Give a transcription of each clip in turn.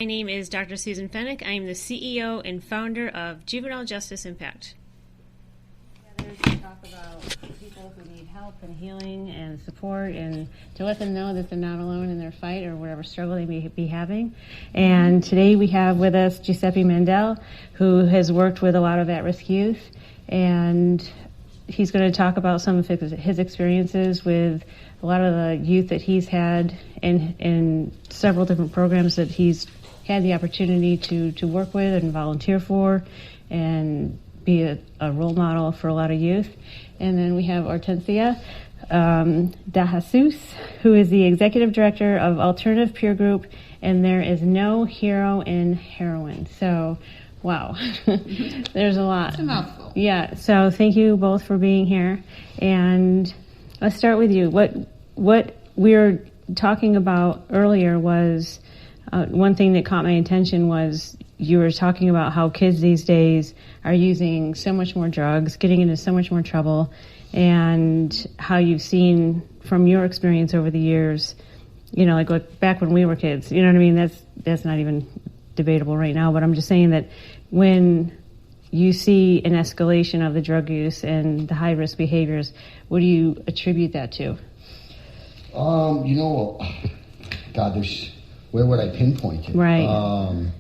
My name is Dr. Susan Feneck. I am the CEO and founder of Juvenile Justice Impact. Together to talk about people who need help and healing and support, and to let them know that they're not alone in their fight or whatever struggle they may be having. And today we have with us Guiseppe Mandel, who has worked with a lot of at-risk youth, and he's going to talk about some of his experiences with a lot of the youth that he's had in several different programs that he's had the opportunity to work with and volunteer for and be a role model for a lot of youth. And then we have Hortensia Dejuses, who is the executive director of Alternative Peer Group, and there is no hero in Heroin. So, wow, there's a lot. It's a mouthful. Yeah, so thank you both for being here. And let's start with you. What we were talking about earlier was one thing that caught my attention was you were talking about how kids these days are using so much more drugs, getting into so much more trouble, and how you've seen from your experience over the years, you know, like back when we were kids, you know what I mean? That's not even debatable right now, but I'm just saying that when you see an escalation of the drug use and the high-risk behaviors, what do you attribute that to? Where would I pinpoint it? Right.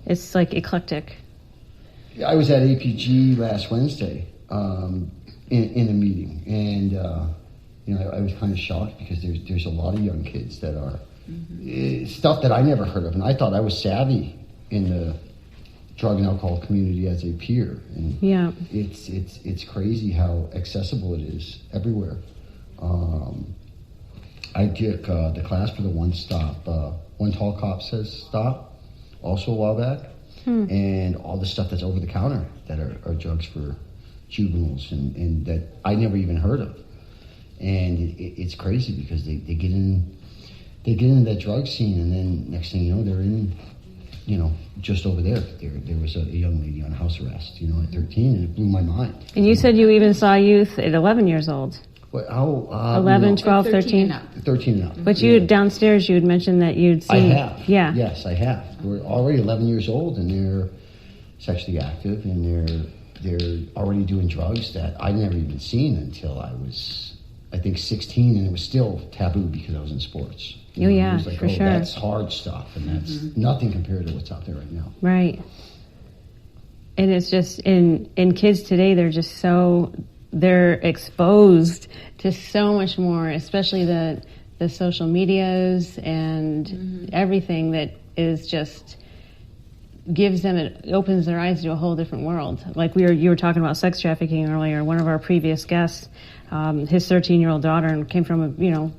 It's like eclectic. I was at APG last Wednesday in a meeting, and I was kind of shocked because there's a lot of young kids that are stuff that I never heard of, and I thought I was savvy in the drug and alcohol community as a peer, and yeah, it's crazy how accessible it is everywhere. I took the class for the One Tall Cop Says Stop, also a while back, and all the stuff that's over the counter that are drugs for juveniles and that I never even heard of. And it's crazy because they get into that drug scene, and then next thing you know, they're in, just over there. There was a young lady on house arrest, at 13, and it blew my mind. And you said you even saw youth at 11 years old. Well, how, 11, 12, 13? 13 and up. But you downstairs, you had mentioned that you'd seen... I have. Yeah. Yes, I have. We're already 11 years old, and they're sexually active, and they're already doing drugs that I'd never even seen until I was, I think, 16, and it was still taboo because I was in sports. Oh, yeah, it was like, for sure. That's hard stuff, and that's nothing compared to what's out there right now. Right. And it's just, in kids today, they're exposed to so much more, especially the social medias and everything that is just gives them, it opens their eyes to a whole different world. Like you were talking about sex trafficking earlier. One of our previous guests, his 13-year-old daughter came from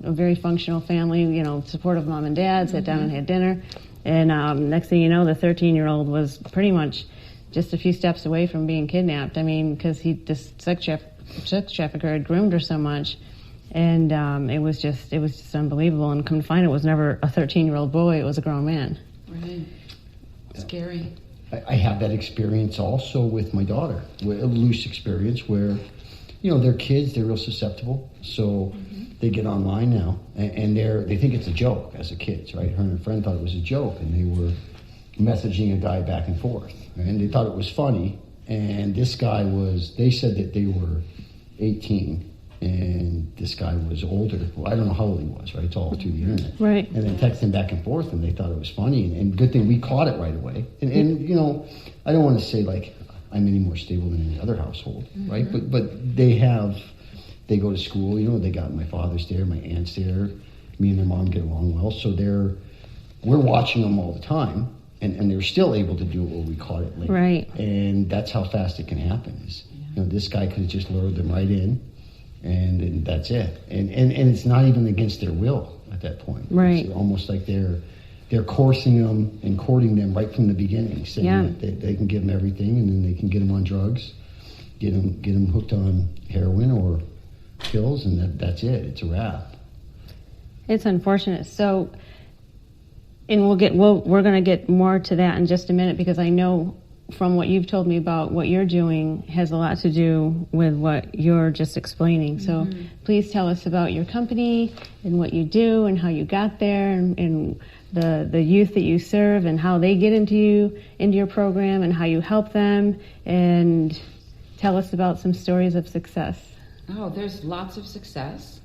a very functional family, supportive mom and dad, sat down and had dinner. And next thing you know, the 13-year-old was pretty much just a few steps away from being kidnapped. I mean, because this sex trafficker had groomed her so much, and it was just unbelievable. And come to find it was never a 13-year-old boy; it was a grown man. Right. Scary. I have that experience also with my daughter, a loose experience where, they're kids, they're real susceptible, so they get online now, and they think it's a joke as a kids, right? Her and her friend thought it was a joke, and they were messaging a guy back and forth, and they thought it was funny. And this guy they said that they were 18, and this guy was older. Well, I don't know how old he was, right? It's all through the internet. Right. And then texting back and forth, and they thought it was funny. And good thing we caught it right away. And I don't want to say like I'm any more stable than any other household, right? But they go to school, they got my father's there, my aunt's there. Me and their mom get along well. So we're watching them all the time. And they're still able to do it where we caught it late. Right. And that's how fast it can happen. This guy could have just lured them right in, and that's it. And it's not even against their will at that point. Right. It's almost like they're coursing them and courting them right from the beginning, saying that they can give them everything, and then they can get them on drugs, get them hooked on heroin or pills, and that's it. It's a wrap. It's unfortunate. So. And we're going to get more to that in just a minute, because I know from what you've told me about what you're doing has a lot to do with what you're just explaining. So please tell us about your company and what you do and how you got there and the youth that you serve and how they get into your program and how you help them, and tell us about some stories of success. Oh, there's lots of success.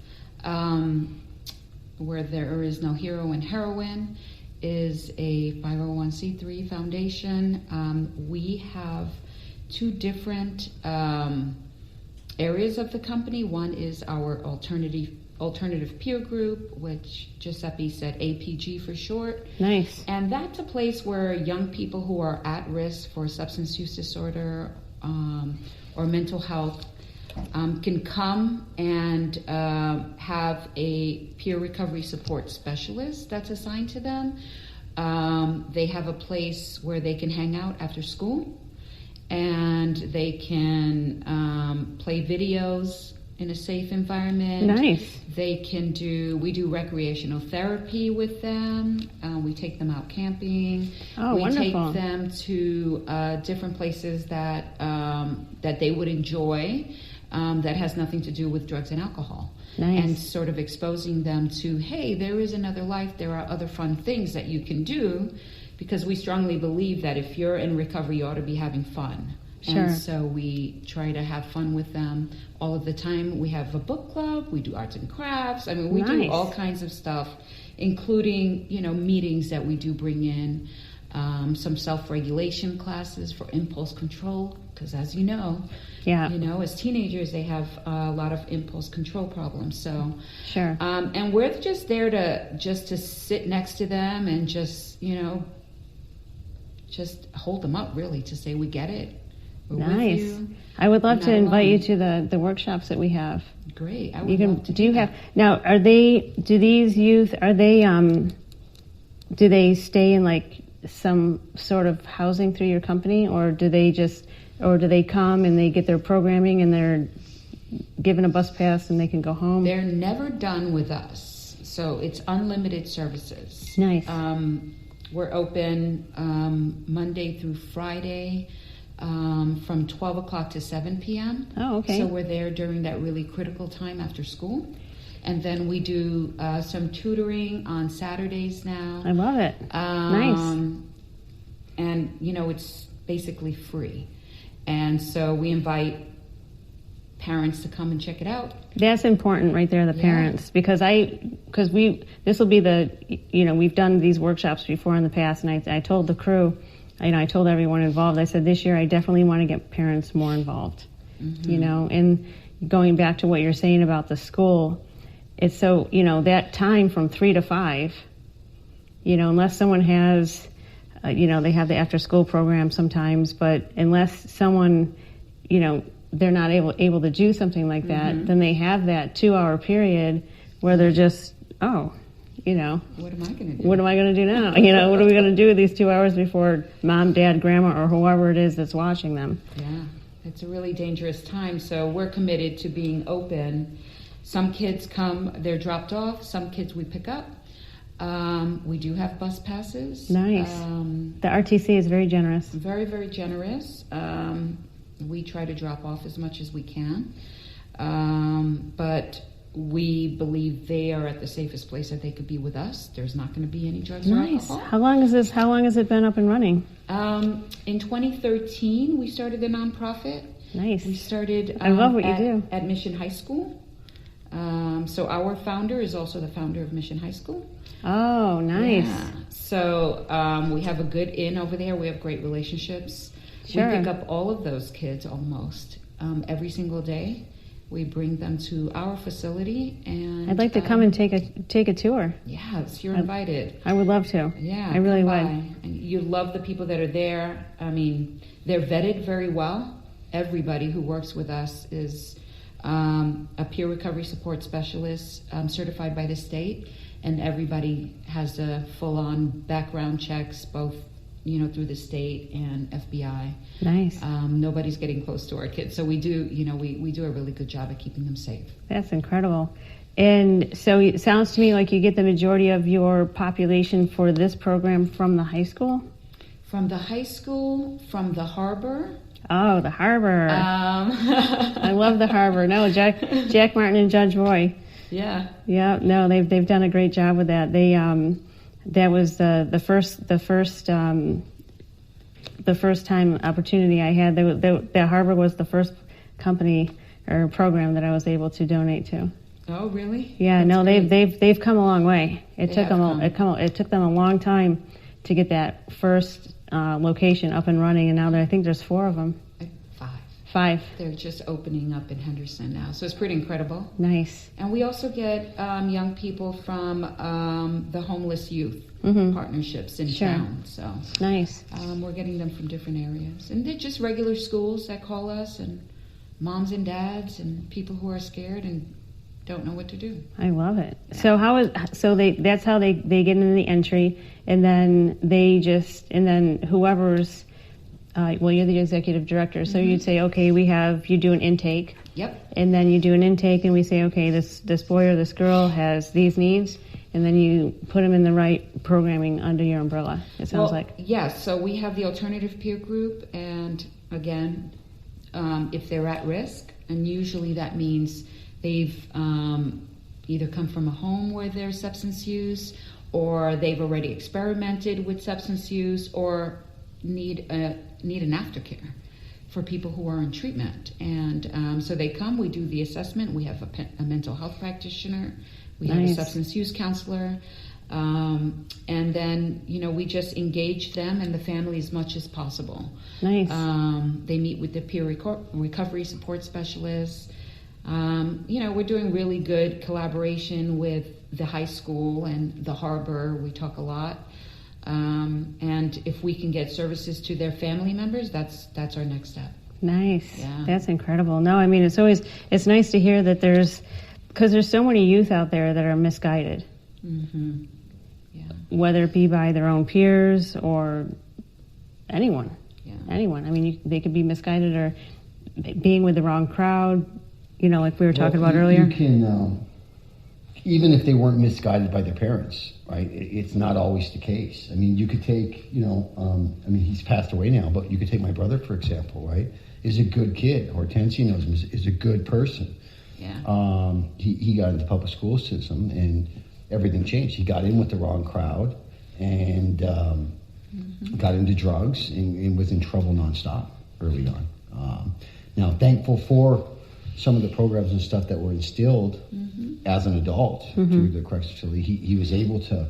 Where there is no hero in Heroin is a 501c3 foundation. We have two different areas of the company. One is our alternative peer group, which Giuseppe said APG for short. Nice. And that's a place where young people who are at risk for substance use disorder or mental health can come and have a peer recovery support specialist that's assigned to them. They have a place where they can hang out after school, and they can play videos in a safe environment. Nice. We do recreational therapy with them. We take them out camping. Oh, we wonderful. take them to different places that they would enjoy, that has nothing to do with drugs and alcohol. Nice. And sort of exposing them to, hey, there is another life. There are other fun things that you can do, because we strongly believe that if you're in recovery, you ought to be having fun. Sure. And so we try to have fun with them all of the time. We have a book club. We do arts and crafts. I mean, we do Nice. all kinds of stuff, including, meetings that we do bring in, some self-regulation classes for impulse control, because as you know, Yeah. as teenagers, they have a lot of impulse control problems. So, Sure. and we're just there to sit next to them and just hold them up, really, to say, we get it. We're Nice. with you. I would love You're to not invite you alone. to the workshops that we have. Great. I would You can. love to Do you that. have now? Do these youth? Do they stay in like some sort of housing through your company, or do they come and they get their programming and they're given a bus pass and they can go home? They're never done with us, so it's unlimited services. Nice. We're open Monday through Friday from 12 o'clock to 7 p.m. Oh, okay. So we're there during that really critical time after school. And then we do some tutoring on Saturdays now. I love it. Nice. And, it's basically free. And so we invite parents to come and check it out. That's important right there, the Yeah. parents, because this will be we've done these workshops before in the past, and I told the crew, I told everyone involved, I said, this year I definitely want to get parents more involved, and going back to what you're saying about the school, it's so, that time from 3 to 5, unless someone has, they have the after school program sometimes, but unless someone, they're not able to do something like that, then they have that 2-hour period where they're just, what am I going to do? what am I going to do now? What are we going to do with these 2 hours before mom, dad, grandma, or whoever it is that's watching them? Yeah, it's a really dangerous time. So we're committed to being open. Some kids come, they're dropped off. Some kids we pick up. We do have bus passes. Nice. The RTC is very generous. Very, very generous. We try to drop off as much as we can. But we believe they are at the safest place that they could be with us. There's not going to be any drugs or Nice. alcohol. How long has it been up and running? In 2013, we started a nonprofit. Nice. We started I love what you do. at Mission High School. So our founder is also the founder of Mission High School. Oh, nice. Yeah. So we have a good in over there. We have great relationships. Sure. We pick up all of those kids almost every single day. We bring them to our facility, and I'd like to come and take a tour. Yes, you're invited. I would love to. Yeah, I really come would. by. And you love the people that are there. I mean, they're vetted very well. Everybody who works with us is a peer recovery support specialist certified by the state, and everybody has a full-on background checks, both through the state and FBI. Nice. Nobody's getting close to our kids, so we do. We do a really good job at keeping them safe. That's incredible. And so it sounds to me like you get the majority of your population for this program from the high school? From the high school, from the harbor. Oh, the harbor. I love the harbor. No, Jack Martin and Judge Roy. Yeah. Yeah, no, they've done a great job with that. They That was the first time opportunity I had. The Harbor was the first company or program that I was able to donate to. Oh, really? Yeah, That's no, great. they've come a long way. It They took have them come. it took them a long time to get that first location up and running, and now I think there's 4 of them. 5. They're just opening up in Henderson now, so it's pretty incredible. Nice. And we also get young people from the homeless youth partnerships in Sure. town. So Nice. we're getting them from different areas, and they're just regular schools that call us, and moms and dads, and people who are scared and don't know what to do. I love it. So that's how they get into the entry, and then whoever's you're the executive director, so you'd say, okay, you do an intake. Yep. And then you do an intake, and we say, okay, this boy or this girl has these needs, and then you put them in the right programming under your umbrella, it sounds like. Yes, so we have the alternative peer group, and again, if they're at risk, and usually that means they've either come from a home where there's substance use, or they've already experimented with substance use, or need an aftercare for people who are in treatment. And so they come, we do the assessment, we have a mental health practitioner, we have a substance use counselor, and then, we just engage them and the family as much as possible. Nice. They meet with the peer recovery support specialists. We're doing really good collaboration with the high school and the Harbor. We talk a lot. And if we can get services to their family members, that's our next step. Nice. Yeah. That's incredible. No, I mean, it's nice to hear that because there's so many youth out there that are misguided. Mm-hmm. Yeah. Whether it be by their own peers or anyone. Yeah. Anyone. I mean, they could be misguided or being with the wrong crowd, like we were talking about earlier. You can, even if they weren't misguided by their parents, right? It's not always the case. I mean, you could take, he's passed away now, but you could take my brother, for example, right? Is a good kid. Hortensia knows him, is a good person. Yeah. He got into public school system and everything changed. He got in with the wrong crowd and got into drugs and was in trouble nonstop early on. Now, thankful for some of the programs and stuff that were instilled as an adult through the corrections facility, he was able to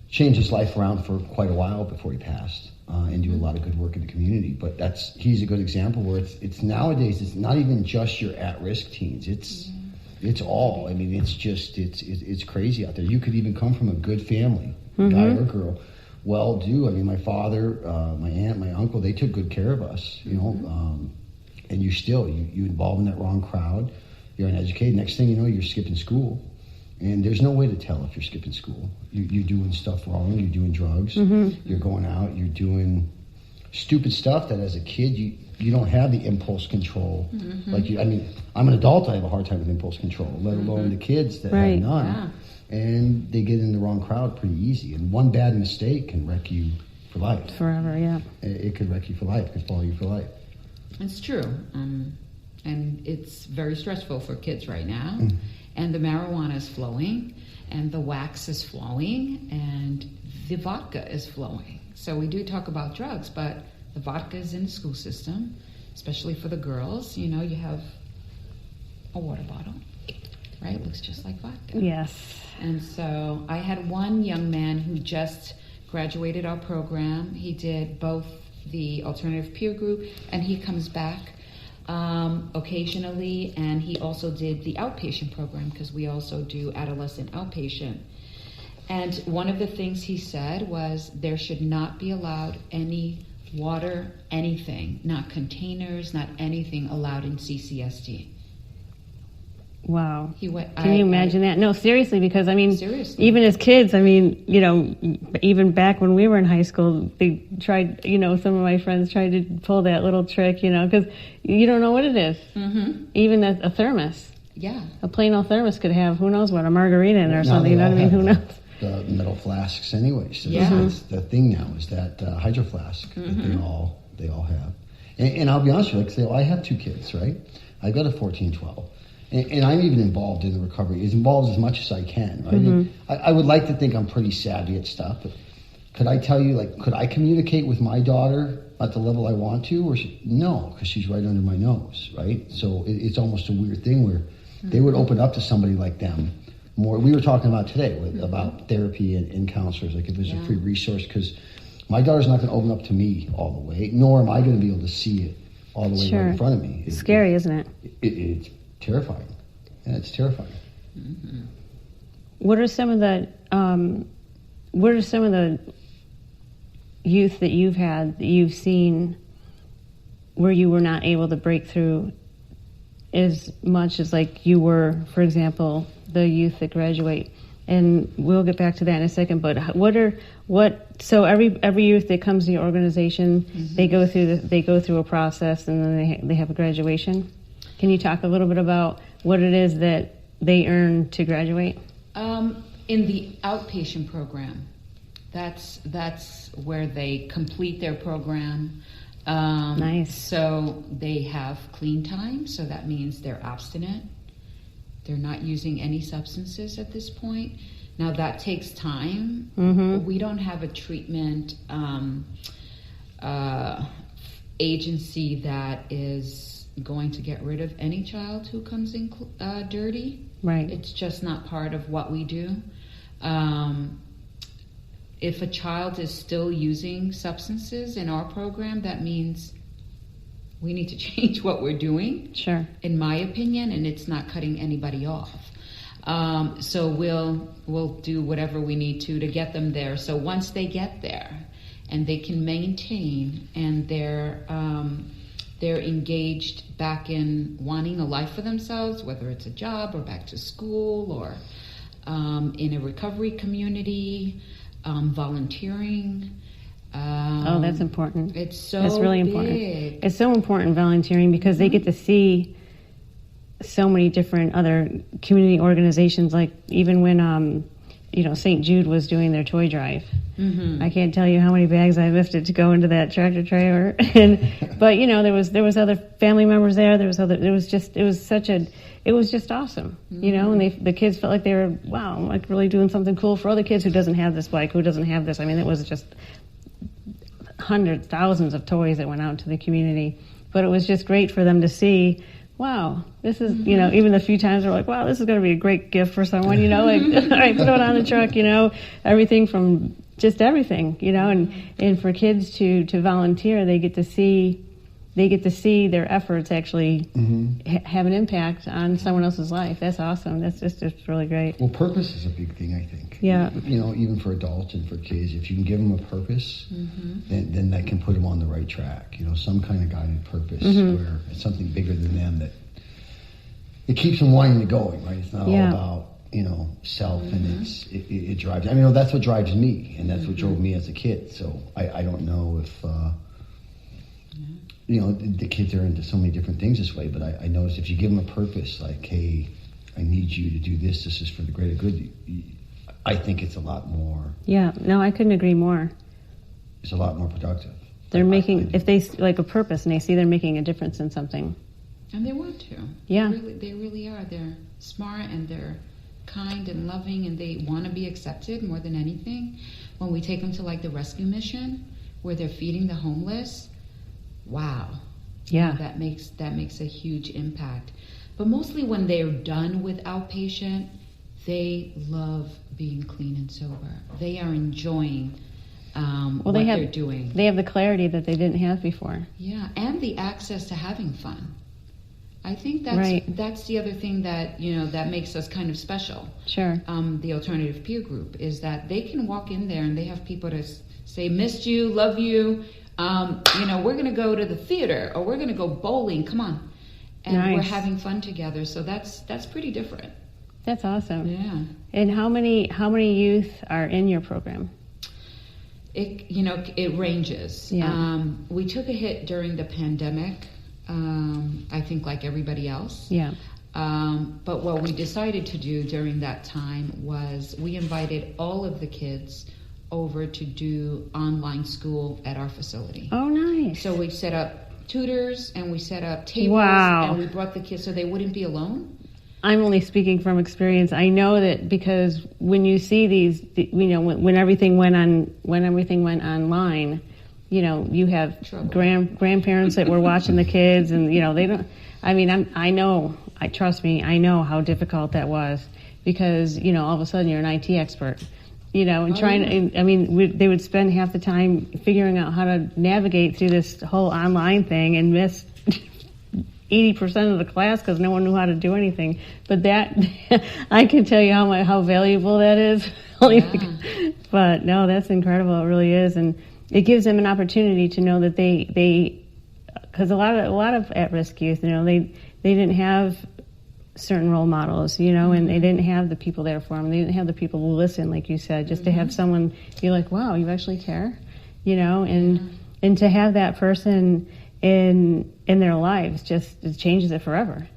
change his life around for quite a while before he passed and do a lot of good work in the community. But he's a good example where it's nowadays, it's not even just your at-risk teens. It's all. I mean, it's crazy out there. You could even come from a good family, guy or girl, well-do. I mean, my father, my aunt, my uncle, they took good care of us, and you involve in that wrong crowd, you're uneducated. Next thing you know, you're skipping school. And there's no way to tell if you're skipping school. You're doing stuff wrong, you're doing drugs, you're going out, you're doing stupid stuff that as a kid, you don't have the impulse control. I'm an adult, I have a hard time with impulse control, let alone the kids that have none. Yeah. And they get in the wrong crowd pretty easy. And one bad mistake can wreck you for life. Forever, yeah. It could wreck you for life, it could follow you for life. It's true. And it's very stressful for kids right now. And the marijuana is flowing, and the wax is flowing, and the vodka is flowing. So we do talk about drugs, but the vodka is in the school system, especially for the girls. You have a water bottle, right? It looks just like vodka. Yes. And so I had one young man who just graduated our program. He did both the alternative peer group, and he comes back occasionally, and he also did the outpatient program because we also do adolescent outpatient. And one of the things he said was there should not be allowed any water, anything, not containers, not anything allowed in CCSD. Wow. Can you imagine that? No, seriously, because seriously. Even as kids, even back when we were in high school, they tried, some of my friends tried to pull that little trick, because you don't know what it is. Even a thermos. Yeah. A plain old thermos could have, who knows what, a margarita in it or something, you know what I mean? Who knows? The metal flasks anyway. So yeah. That's the thing now is that hydro flask that they all have. And I'll be honest with you, I have 2 kids, right? I've got a 14, 12. and I'm even involved in the recovery, involved as much as I can, right? And I would like to think I'm pretty savvy at stuff, but could I tell you, like, could I communicate with my daughter at the level I want to? Or no, because she's right under my nose, right? So it's almost a weird thing where they would open up to somebody like them more. We were talking about today about therapy and counselors, like if there's a free resource, because my daughter's not going to open up to me all the way, nor am I going to be able to see it all the way right in front of me. It's scary, isn't it? It's terrifying. Yeah, it's terrifying. What are some of the youth that you've had, that you've seen, where you were not able to break through as much as like you were, for example, the youth that graduate? And we'll get back to that in a second. But so every youth that comes to your organization, they go through a process, and then they have a graduation. Can you talk a little bit about what it is that they earn to graduate? In the outpatient program, that's where they complete their program. Nice. So they have clean time, so that means they're abstinent. They're not using any substances at this point. Now that takes time. We don't have a treatment agency that is going to get rid of any child who comes in dirty. Right. It's just not part of what we do. If a child is still using substances in our program, that means we need to change what we're doing. Sure. In my opinion, and it's not cutting anybody off. So we'll do whatever we need to get them there. So once they get there and they can maintain, and they're engaged back in wanting a life for themselves, whether it's a job or back to school or in a recovery community, volunteering. That's important. That's really big. Important. It's so important, volunteering, because they get to see so many different other community organizations. Like even when St. Jude was doing their toy drive, I can't tell you how many bags I lifted to go into that tractor trailer. But there was other family members there. It was just awesome, and the kids felt like they were, wow, I'm like really doing something cool for other kids who doesn't have this bike, who doesn't have this. I mean, it was just hundreds, thousands of toys that went out to the community. But it was just great for them to see, wow, this is, even the few times they're like, wow, this is going to be a great gift for someone, like, all right, put it on the truck, everything from just everything, and for kids to volunteer, they get to see their efforts actually have an impact on someone else's life. That's awesome. That's just really great. Well, purpose is a big thing, I think. Yeah. Even for adults and for kids, if you can give them a purpose, then that can put them on the right track. Some kind of guided purpose where it's something bigger than them that it keeps them wanting to going, right? It's not all about, self, and it drives. I mean, that's what drives me, and that's what drove me as a kid. So I don't know if... the kids are into so many different things this way, but I notice if you give them a purpose, like, hey, I need you to do this is for the greater good, I think it's a lot more... Yeah, no, I couldn't agree more. It's a lot more productive. They're if they like a purpose and they see they're making a difference in something. And they want to. Yeah. They really are. They're smart and they're kind and loving, and they want to be accepted more than anything. When we take them to like the rescue mission where they're feeding the homeless, wow. Yeah. That makes a huge impact. But mostly when they're done with outpatient, they love being clean and sober. They are enjoying what they're doing. They have the clarity that they didn't have before. Yeah, and the access to having fun. I think that's the other thing that that makes us kind of special. Sure. The alternative peer group is that they can walk in there and they have people to say, missed you, love you. We're going to go to the theater, or we're going to go bowling. Come on, and we're having fun together. So that's pretty different. That's awesome. Yeah. And how many youth are in your program? It ranges. Yeah. We took a hit during the pandemic. I think like everybody else. Yeah. But what we decided to do during that time was we invited all of the kids over to do online school at our facility. Oh, nice. So we set up tutors and we set up tables, wow. and we brought the kids so they wouldn't be alone. I'm only speaking from experience. I know that because when you see these, when everything went online, you have grandparents that were watching the kids, and they don't. I mean, trust me, I know how difficult that was, because all of a sudden you're an IT expert, they would spend half the time figuring out how to navigate through this whole online thing and miss 80% of the class because no one knew how to do anything. But that, I can tell you how valuable that is. But no, that's incredible. It really is. And it gives them an opportunity to know that because a lot of at-risk youth, they didn't have certain role models, and they didn't have the people there for them. They didn't have the people who listen, like you said, just to have someone be like, wow, you actually care, and to have that person in their lives it changes it forever.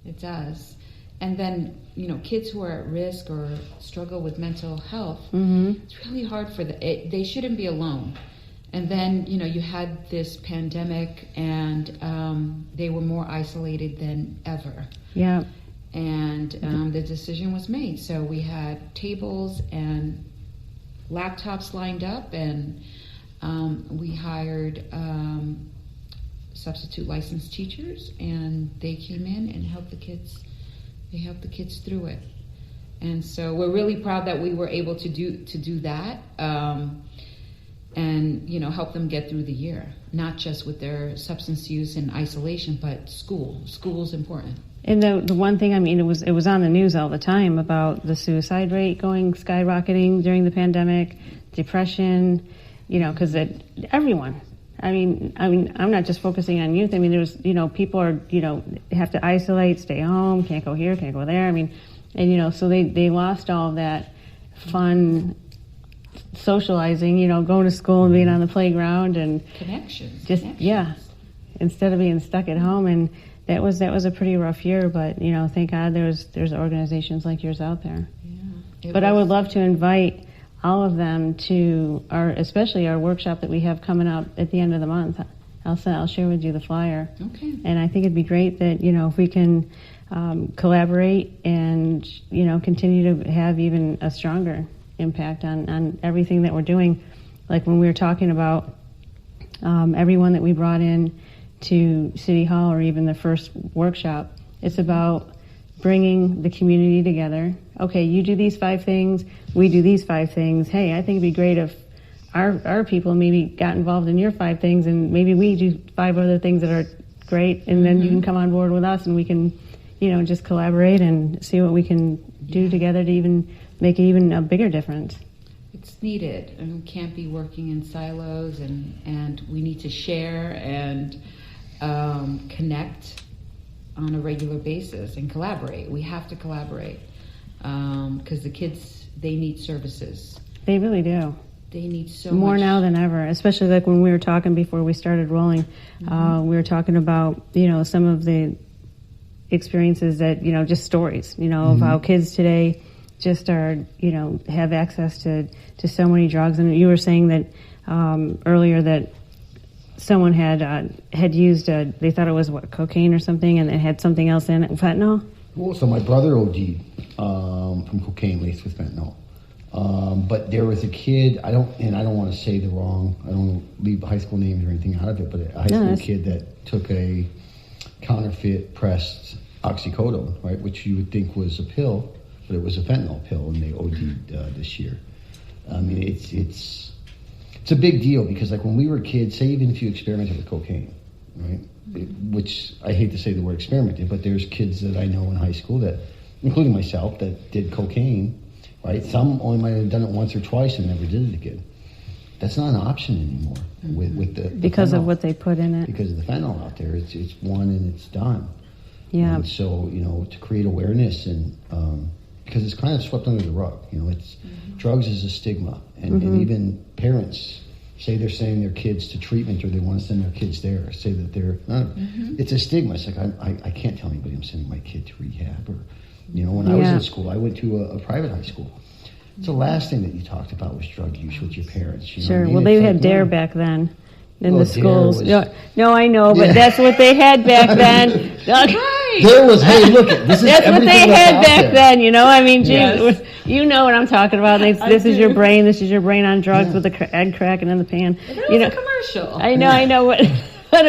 It does. And then, kids who are at risk or struggle with mental health, it's really hard for them. They shouldn't be alone. And then, you had this pandemic, and they were more isolated than ever. Yeah. And the decision was made. So we had tables and laptops lined up, and we hired substitute licensed teachers, and they came in and helped the kids. They helped the kids through it. And so we're really proud that we were able to do that. And help them get through the year, not just with their substance use and isolation, but school. School's important. And the one thing, it was on the news all the time about the suicide rate skyrocketing during the pandemic, depression, because everyone. I'm not just focusing on youth. There's, people are, have to isolate, stay home, can't go here, can't go there. So they lost all of that fun socializing, going to school and being on the playground and connections. Instead of being stuck at home. And that was a pretty rough year, but thank God there's organizations like yours out there. But I would love to invite all of them to especially our workshop that we have coming up at the end of the month. I'll share with you the flyer. Okay. And I think it'd be great that if we can collaborate and continue to have even a stronger impact on everything that we're doing. Like when we were talking about everyone that we brought in to City Hall, or even the first workshop, it's about bringing the community together. Okay, you do these 5 things, we do these 5 things. Hey, I think it'd be great if our people maybe got involved in your 5 things, and maybe we do 5 other things that are great, and then you can come on board with us, and we can, just collaborate and see what we can do together to even make it even a bigger difference. It's needed, and we can't be working in silos, and we need to share and connect on a regular basis and collaborate. We have to collaborate because the kids, they need services. They really do. They need so more much. Now than ever, especially like when we were talking before we started rolling. We were talking about some of the experiences that just stories of how kids today just are have access to so many drugs. And you were saying that earlier that someone had used they thought it was cocaine or something, and it had something else in it, fentanyl. Well, so my brother OD'd from cocaine laced with fentanyl. But there was a kid, I don't want to say I don't want to leave high school names or anything out of it, but a high school kid that took a counterfeit pressed oxycodone, right, which you would think was a pill, but it was a fentanyl pill, and they OD'd this year. It's a big deal because, like, when we were kids, say even if you experimented with cocaine, right, which I hate to say the word experimented, but there's kids that I know in high school that, including myself, that did cocaine, right? Some only might have done it once or twice and never did it again. That's not an option anymore with the because fentanyl, of what they put in it. Because of the fentanyl out there, it's one and it's done. Yeah. And so to create awareness and because it's kind of swept under the rug. It's drugs is a stigma, and even parents say they're sending their kids to treatment or they want to send their kids there. Say that they're not. It's a stigma. It's like I can't tell anybody I'm sending my kid to rehab or. When I was in school, I went to a private high school. So the last thing that you talked about was drug use with your parents. Sure. Well, well, they had DARE back then in the schools. Was, no, I know, but that's what they had back then. Right. right. There was, hey, look, this is That's what they had back there. then, you know. I mean, geez, Yes. you know what I'm talking about. This is your brain. This is your brain on drugs with the egg cracking in the pan. That was You know, a commercial. I know what. But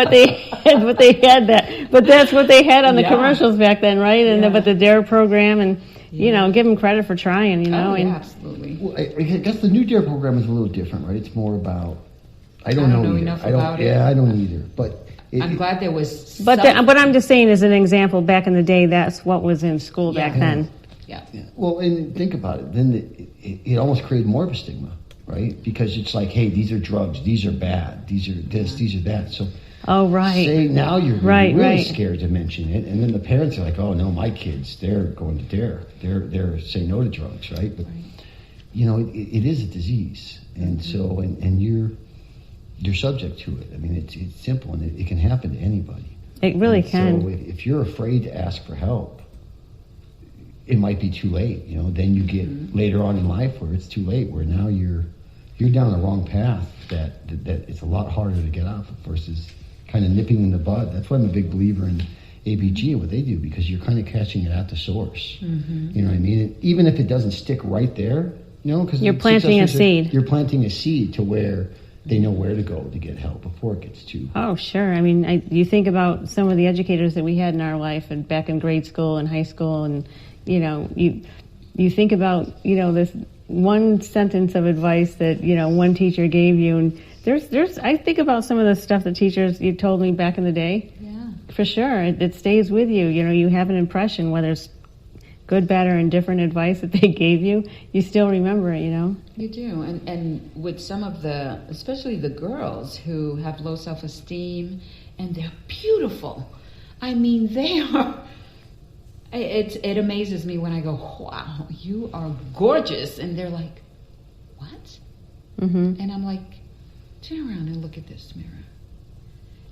they had that. But that's what they had on the commercials back then, right? And but the DARE program, and you know, give them credit for trying. You know, absolutely. Well, I guess the new DARE program is a little different, right? It's more about. I don't know enough either. about it. Yeah, I don't either. But I'm glad there was. But I'm just saying, as an example, back in the day, that's what was in school back then. Yeah. Well, and think about it. Then it almost created more of a stigma, right? Because it's like, hey, these are drugs. These are bad. These are this. These are that. So. Oh, right. Say now you're right, really right. scared to mention it, and then the parents are like, "Oh no, my kids, they're going to DARE. They're saying no to drugs, right?" But you know, it is a disease, and so and you're subject to it. I mean, it's simple, and it can happen to anybody. It really can. So if you're afraid to ask for help, it might be too late. You know, then you get later on in life where it's too late, where now you're down the wrong path. That it's a lot harder to get off of versus kind of nipping in the bud. That's why I'm a big believer in ABG and what they do, because you're kind of catching it at the source. You know what I mean? Even if it doesn't stick right there, you know, because you're planting a seed. You're planting a seed to where they know where to go to get help before it gets too. Oh, sure. I mean, you think about some of the educators that we had in our life, and back in grade school and high school, and you know, you think about, you know, this one sentence of advice that, you know, one teacher gave you, and there's I think about some of the stuff that teachers you told me back in the day. Yeah. For sure, it stays with you. You know, you have an impression, whether it's good, bad, or indifferent advice that they gave you, you still remember it, you know? You do. And with some of especially the girls who have low self-esteem, and they're beautiful. I mean, they are, it amazes me when I go, wow, you are gorgeous. And they're like, what? And I'm like, turn around and look at this mirror.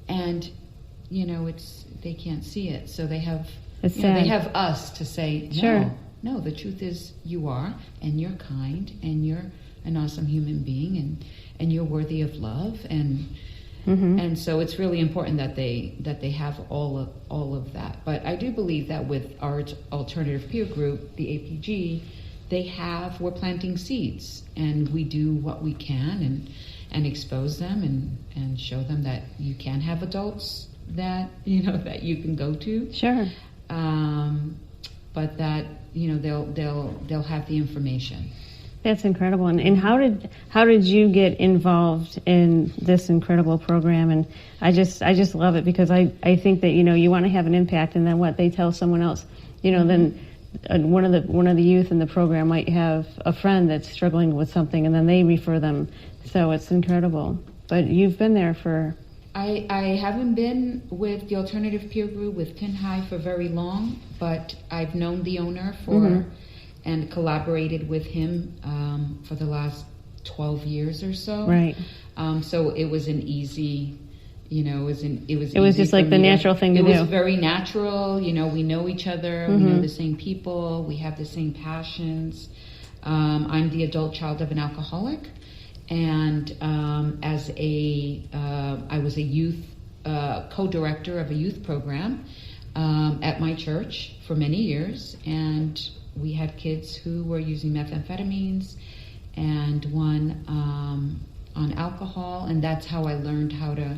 And, you know, they can't see it. So they have, they have us to say, no, the truth is you are, and you're kind, and you're an awesome human being, and you're worthy of love. And so it's really important that they have all of that. But I do believe that with our alternative peer group, the APG, we're planting seeds, and we do what we can and expose them and show them that you can have adults that, you know, that you can go to. Sure. But that, you know, they'll have the information. That's incredible. And how did you get involved in this incredible program? And I just love it, because I think that, you know, you want to have an impact, and then what they tell someone else, you know, then one of the youth in the program might have a friend that's struggling with something, and then they refer them. So it's incredible. But you've been there for... I haven't been with the alternative peer group with Tin High for very long, but I've known the owner and collaborated with him for the last 12 years or so. Right. So it was an easy, you know, it was just like the natural thing to do. It was very natural. You know, we know each other. We know the same people. We have the same passions. I'm the adult child of an alcoholic. And I was a youth co-director of a youth program at my church for many years, and we had kids who were using methamphetamines and one on alcohol, and that's how I learned how to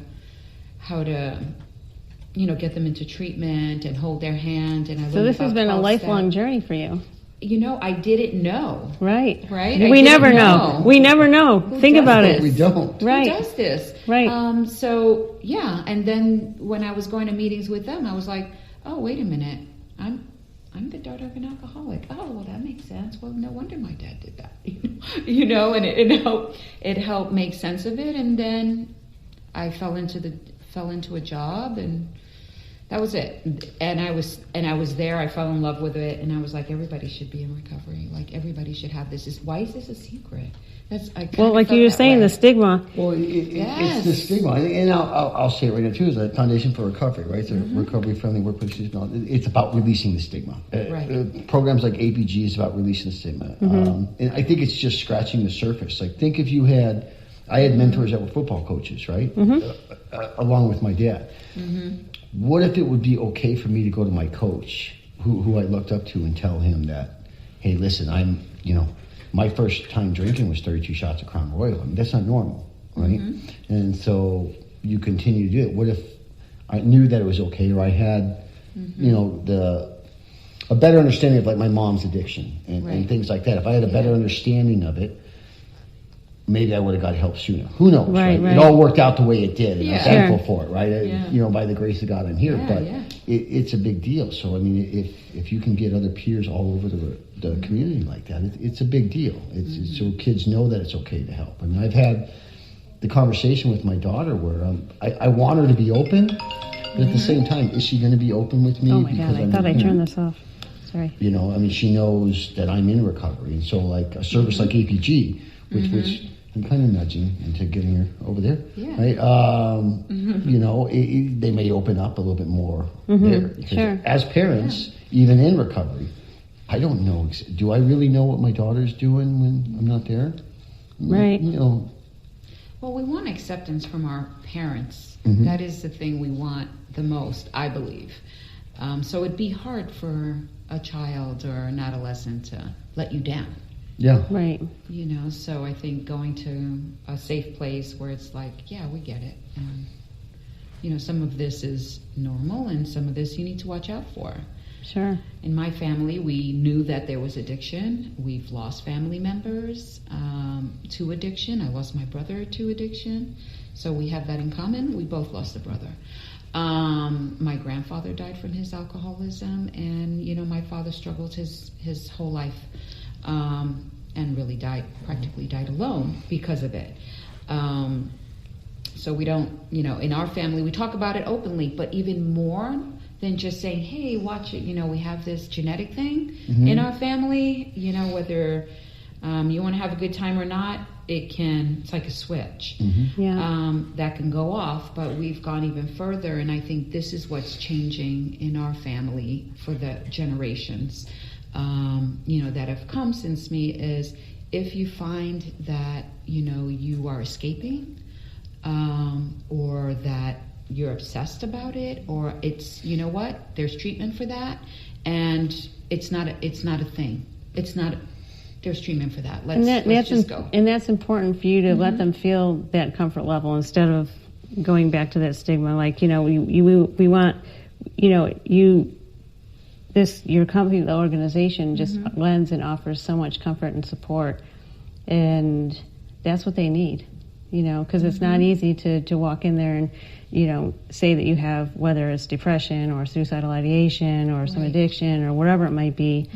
you know, get them into treatment and hold their hand. And so this has been a lifelong journey for you. You know, I didn't know. Right. We never know. We never know. Think about it. We don't. Right. Who does this? Right. So, yeah. And then when I was going to meetings with them, I was like, oh, wait a minute. I'm the daughter of an alcoholic. Oh, well, that makes sense. Well, no wonder my dad did that. You know, and it helped make sense of it. And then I fell into a job, and that was it. And I was there. I fell in love with it, and I was like, everybody should be in recovery. Like, everybody should have this. Why is this a secret? Well, like you were saying, the stigma. Well, it's the stigma, and I'll say it right now too. Is a foundation for recovery, right? So recovery-friendly workplaces. It's about releasing the stigma. Right. Programs like APG is about releasing the stigma, and I think it's just scratching the surface. Like, think if I had mentors that were football coaches, right? Along with my dad. what if it would be okay for me to go to my coach, who I looked up to, and tell him that, hey, listen, my first time drinking was 32 shots of Crown Royal. I mean, that's not normal, right? And so you continue to do it. What if I knew that it was okay, or I had, a better understanding of like my mom's addiction and things like that. If I had a better understanding of it, maybe I would have got help sooner. Who knows? Right? It all worked out the way it did, and I'm thankful for it. Right? By the grace of God, I'm here. But it's a big deal. So I mean, if you can get other peers all over the community like that, it's a big deal. It's so kids know that it's okay to help. I mean, I've had the conversation with my daughter where I want her to be open, but at the same time, is she going to be open with me? Oh my God! I thought I turned this off. Sorry. She knows that I'm in recovery, and so like a service like APG, which I'm kind of nudging into getting her over there, right? They may open up a little bit more there. Because as parents, even in recovery, I don't know. Do I really know what my daughter's doing when I'm not there? Right. Well, we want acceptance from our parents. That is the thing we want the most, I believe. So it'd be hard for a child or an adolescent to let you down. Yeah. Right. So I think going to a safe place where it's like, yeah, we get it. And, some of this is normal and some of this you need to watch out for. Sure. In my family, we knew that there was addiction. We've lost family members to addiction. I lost my brother to addiction. So we have that in common. We both lost a brother. My grandfather died from his alcoholism, and my father struggled his whole life, and really practically died alone because of it. So we don't, in our family we talk about it openly, but even more than just saying, hey, watch it, we have this genetic thing in our family, whether you want to have a good time or not, it's like a switch that can go off. But we've gone even further, and I think this is what's changing in our family for the generations that have come since me, is if you find that you are escaping, or that you're obsessed about it, or it's there's treatment for that, and it's not a thing. There's treatment for that. Let's just go. And that's important for you to let them feel that comfort level instead of going back to that stigma. Like, we want, your company, the organization just lends and offers so much comfort and support. And that's what they need, because it's not easy to walk in there and, say that you have, whether it's depression or suicidal ideation or some addiction or whatever it might be,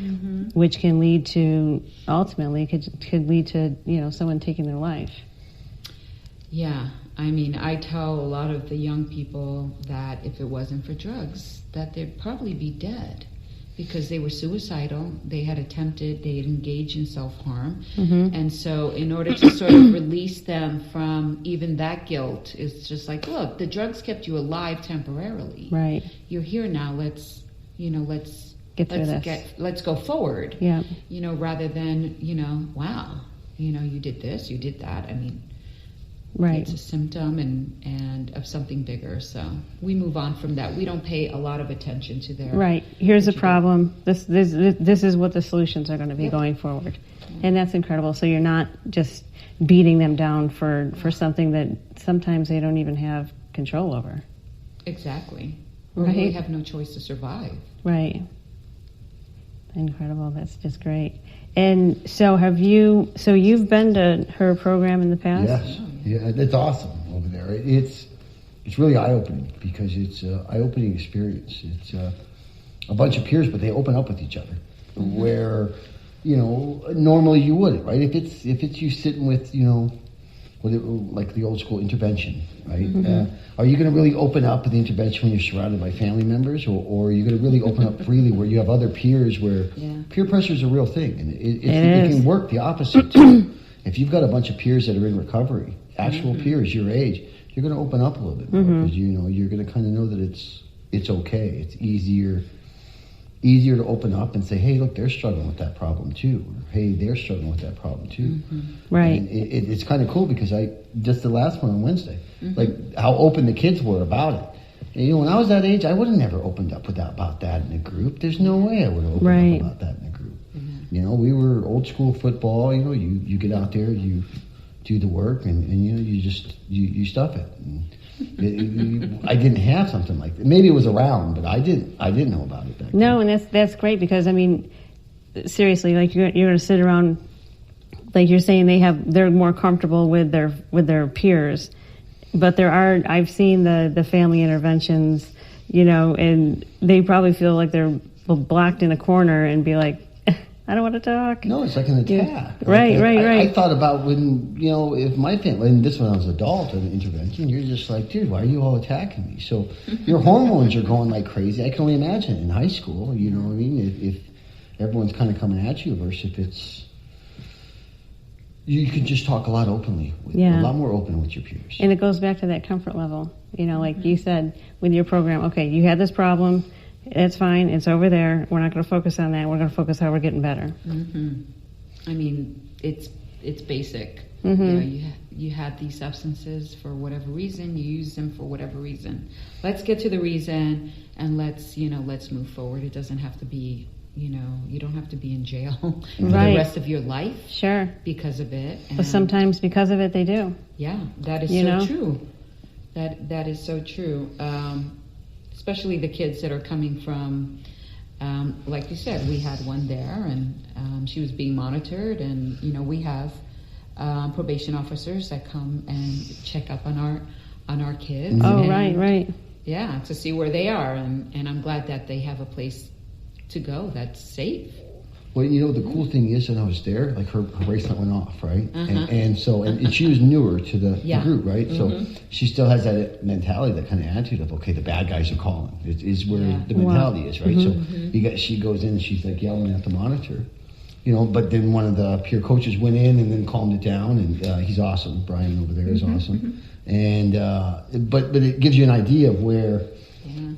which can lead to, ultimately, could lead to, someone taking their life. Yeah. I mean, I tell a lot of the young people that if it wasn't for drugs, that they'd probably be dead, because they were suicidal, they had engaged in self-harm. And so in order to sort of release them from even that guilt, it's just like, look, the drugs kept you alive temporarily. Right. You're here now, let's get through this. Let's go forward. Yeah. Rather than, wow, you did this, you did that. I mean, right. It's a symptom and of something bigger. So we move on from that. We don't pay a lot of attention to their... Right. Here's the problem. This is what the solutions are going to be going forward. And that's incredible. So you're not just beating them down for something that sometimes they don't even have control over. Exactly. Or really have no choice to survive. Right. Incredible. That's just great. And so you've been to her program in the past? Yes. Yeah, it's awesome over there. It's really eye-opening, because it's an eye-opening experience. It's a bunch of peers, but they open up with each other, where, normally you wouldn't, right? If it's you sitting with, like the old school intervention, right? Are you going to really open up with the intervention when you're surrounded by family members, or are you going to really open up freely where you have other peers, where peer pressure is a real thing, and it can work the opposite too. If you've got a bunch of peers that are in recovery, actual peers your age, you're going to open up a little bit more, because you're going to kind of know that it's okay. It's easier to open up and say, hey, look, they're struggling with that problem too. Or, hey, they're struggling with that problem too. Right. And it's kind of cool, because just the last one on Wednesday, like how open the kids were about it. And, when I was that age, I would have never opened up about that in a group. There's no way I would have opened up about that in a group. We were old school football. You get out there, you do the work, and you just you stuff it. And I didn't have something like that. Maybe it was around, but I didn't know about it back then. No, and that's great because seriously, like you're going to sit around, like you're saying, they're more comfortable with their peers, but I've seen the family interventions, and they probably feel like they're blocked in a corner and be like, I don't want to talk. No, it's like an attack. Yeah. Right. I thought about when, if my family, and this when I was an adult, an intervention, you're just like, dude, why are you all attacking me? So your hormones are going like crazy. I can only imagine in high school, you know what I mean? If everyone's kind of coming at you versus if it's, you could just talk a lot openly, a lot more open with your peers. And it goes back to that comfort level. Like you said, with your program, okay, you had this problem. It's fine. It's over there. We're not going to focus on that. We're going to focus how we're getting better. It's basic. You had these substances for whatever reason. You use them for whatever reason. Let's get to the reason and let's move forward. It doesn't have to be, you don't have to be in jail for the rest of your life. Sure. Because of it. But sometimes because of it, they do. Yeah, that is so true. That is so true. Especially the kids that are coming from, like you said, we had one there, and she was being monitored, and we have probation officers that come and check up on our kids. Oh, right. Yeah, to see where they are, and I'm glad that they have a place to go that's safe. Well, the cool thing is that I was there, like her bracelet went off, right? And she was newer to the group, right? So she still has that mentality, that kind of attitude of, okay, the bad guys are calling. It is where the mentality is, right? So she goes in and she's like yelling at the monitor, but then one of the peer coaches went in and then calmed it down, and he's awesome. Brian over there is awesome. And but it gives you an idea of where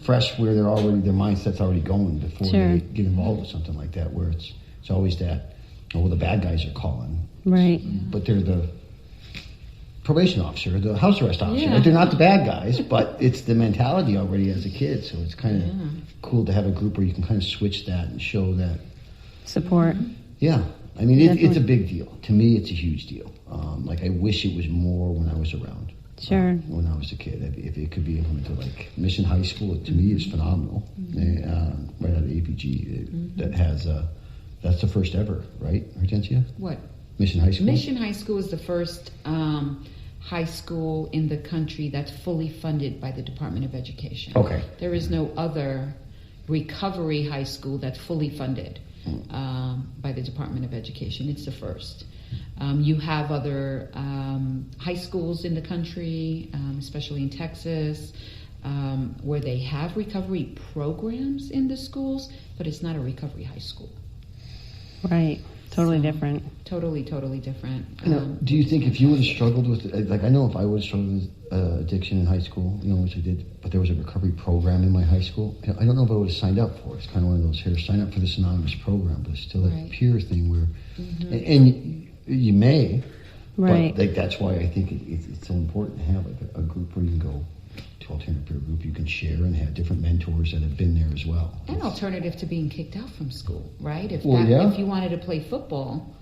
where their mindset's already going before they get involved with something like that, where it's always that, the bad guys are calling. Right. But they're the probation officer, the house arrest officer. Right? They're not the bad guys, but it's the mentality already as a kid. So it's kind of cool to have a group where you can kind of switch that and show that. Support. Yeah. I mean, it's a big deal. To me, it's a huge deal. I wish it was more when I was around. Sure. When I was a kid. If it could be implemented, like Mission High School, to me, is phenomenal. Right out of APG, that has... that's the first ever, right, Hortensia? What? Mission High School? Mission High School is the first high school in the country that's fully funded by the Department of Education. Okay. There is no other recovery high school that's fully funded by the Department of Education. It's the first. You have other high schools in the country, especially in Texas, where they have recovery programs in the schools, but it's not a recovery high school. Right. Totally different. Totally different. Do you think if you would have struggled with, I know if I would have struggled with addiction in high school, which I did, but there was a recovery program in my high school, I don't know if I would have signed up for it. It's kind of one of those here, sign up for this anonymous program, but it's still that peer thing where, and you may, but that's why I think it's so important to have a group where you can go to alternative peer group, you can share and have different mentors that have been there as well. An alternative to being kicked out from school, right? If you wanted to play football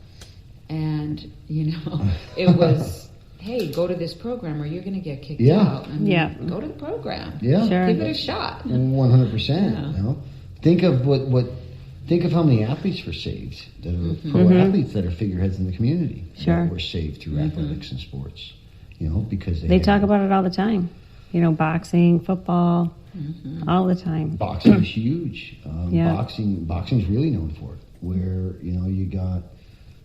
and, it was, hey, go to this program or you're going to get kicked out. Go to the program. Yeah. Sure. Give it a shot. 100%. Think of how many athletes were saved that are pro athletes that are figureheads in the community that were saved through athletics and sports, because they talk about it all the time. Boxing, football, all the time. Boxing is huge. Boxing's really known for it, where, you got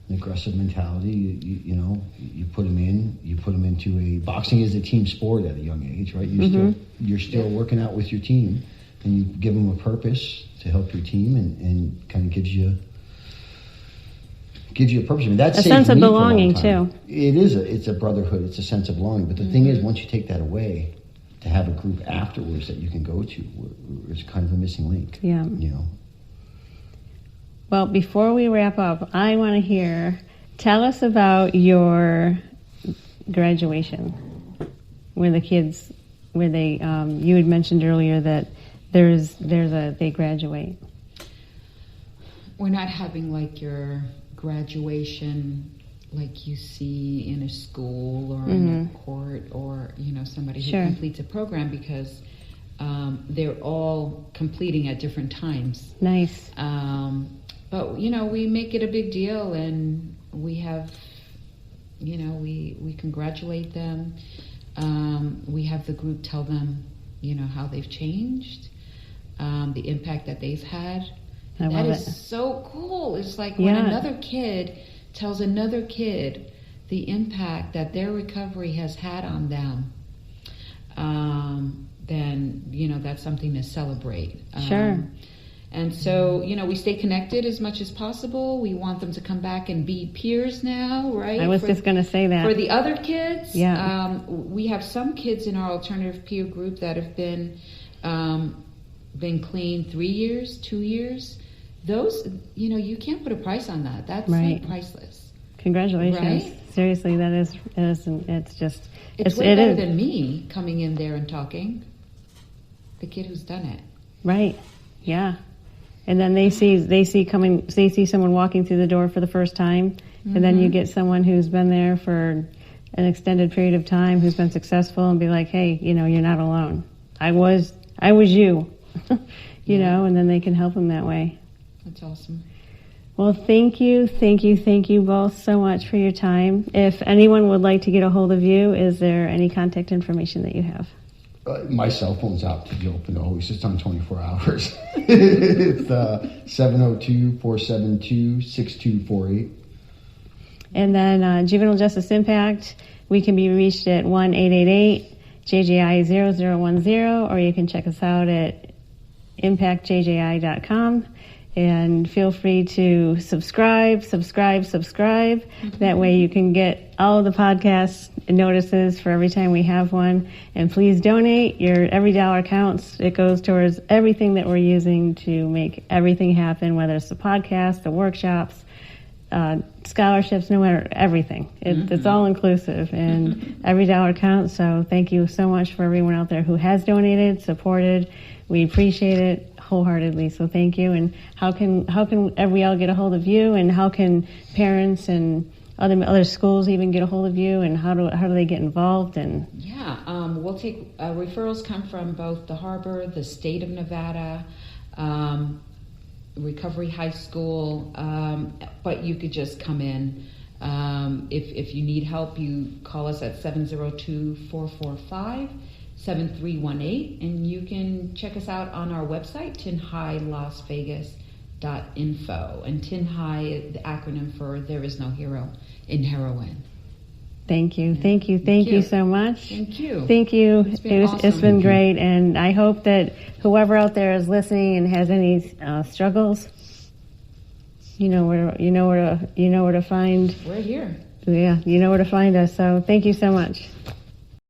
an aggressive mentality. You put them into a, boxing is a team sport at a young age, right? You're still working out with your team, and you give them a purpose to help your team, and kind of gives you a purpose. I mean, that's a sense of belonging too. It's a brotherhood. It's a sense of belonging. But the thing is, once you take that away, to have a group afterwards that you can go to, it's kind of a missing link. Yeah. Well, before we wrap up, I want to tell us about your graduation, when the kids where they you had mentioned earlier that they graduate. We're not having like your graduation like you see in a school or in a court or somebody who completes a program, because they're all completing at different times. Nice. But we make it a big deal, and we have we congratulate them. We have the group tell them how they've changed, the impact that they've had. That is so cool. It's like when another kid tells another kid the impact that their recovery has had on them, then that's something to celebrate. Sure. And so, we stay connected as much as possible. We want them to come back and be peers now, right? I was just going to say that. For the other kids, we have some kids in our alternative peer group that have been clean 3 years, 2 years. Those, you can't put a price on that. That's like priceless. Congratulations. Right? Seriously, it's just... It's way better than me coming in there and talking. The kid who's done it. Right. Yeah. And then they see someone walking through the door for the first time, and then you get someone who's been there for an extended period of time, who's been successful, and be like, hey, you're not alone. I was you, and then they can help them that way. That's awesome. Well, thank you both so much for your time. If anyone would like to get a hold of you, is there any contact information that you have? My cell phone's out to be open always. It's on 24 hours. It's 702-472-6248. And then Juvenile Justice Impact, we can be reached at 1-888-JJI-0010, or you can check us out at impactjji.com. And feel free to subscribe. That way you can get all of the podcast notices for every time we have one. And please donate. Every dollar counts. It goes towards everything that we're using to make everything happen, whether it's the podcast, the workshops, scholarships, no matter, everything. It's all inclusive, and every dollar counts. So thank you so much for everyone out there who has donated, supported. We appreciate it wholeheartedly. So thank you. And how can we all get a hold of you, and how can parents and other schools even get a hold of you, and how do they get involved? And we'll take referrals come from both the Harbor, the state of Nevada, Recovery High School, but you could just come in. If you need help, you call us at 702-445-7318, and you can check us out on our website, tinhighlasvegas.info. And Tin High, the acronym for There Is No Hero in Heroin. Thank you so much. Thank you. It's been great, and I hope that whoever out there is listening and has any struggles, you know where to find. We're here. Yeah, you know where to find us. So thank you so much.